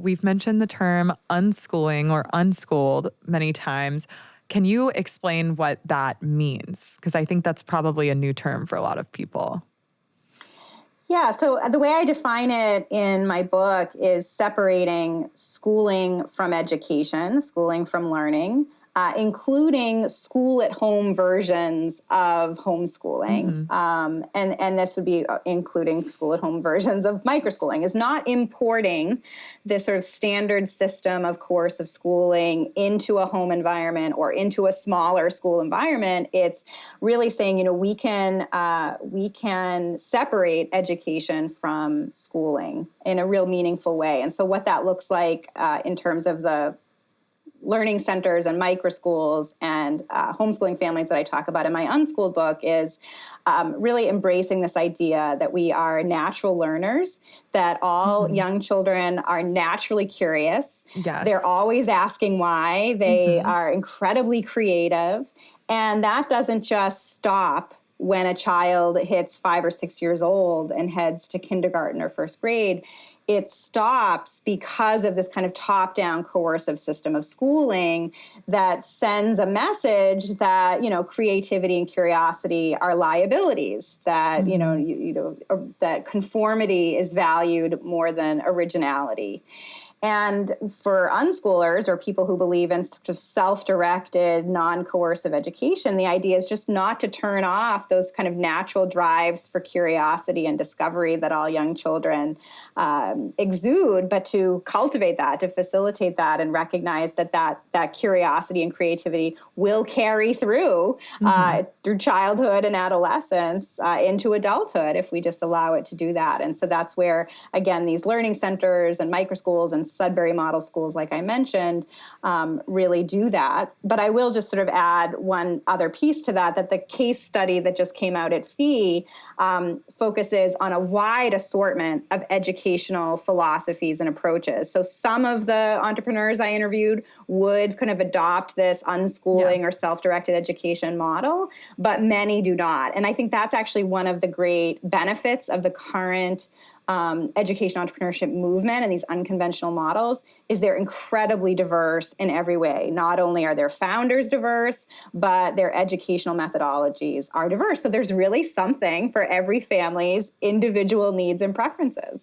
we've mentioned the term unschooling or unschooled many times. Can you explain what that means? Because I think that's probably a new term for a lot of people. Yeah, so the way I define it in my book is separating schooling from education, schooling from learning, including school-at-home versions of homeschooling. And this would be including school-at-home versions of microschooling, is not importing this sort of standard system of course of schooling into a home environment or into a smaller school environment. It's really saying, we can separate education from schooling in a real meaningful way. And so what that looks like in terms of the learning centers and micro schools and homeschooling families that I talk about in my Unschooled book is really embracing this idea that we are natural learners, that all young children are naturally curious. Yes. They're always asking why. They are incredibly creative. And that doesn't just stop when a child hits 5 or 6 years old and heads to kindergarten or first grade. It stops because of this kind of top-down coercive system of schooling that sends a message that, creativity and curiosity are liabilities, that, that conformity is valued more than originality. And for unschoolers or people who believe in sort of self-directed, non-coercive education, the idea is just not to turn off those kind of natural drives for curiosity and discovery that all young children exude, but to cultivate that, to facilitate that, and recognize that curiosity and creativity will carry through childhood and adolescence into adulthood if we just allow it to do that. And so that's where, again, these learning centers and microschools and Sudbury model schools, like I mentioned, really do that. But I will just sort of add one other piece to that the case study that just came out at FEE focuses on a wide assortment of educational philosophies and approaches. So some of the entrepreneurs I interviewed would kind of adopt this unschooling or self-directed education model, but many do not. And I think that's actually one of the great benefits of the current education entrepreneurship movement and these unconventional models is they're incredibly diverse in every way. Not only are their founders diverse, but their educational methodologies are diverse. So there's really something for every family's individual needs and preferences.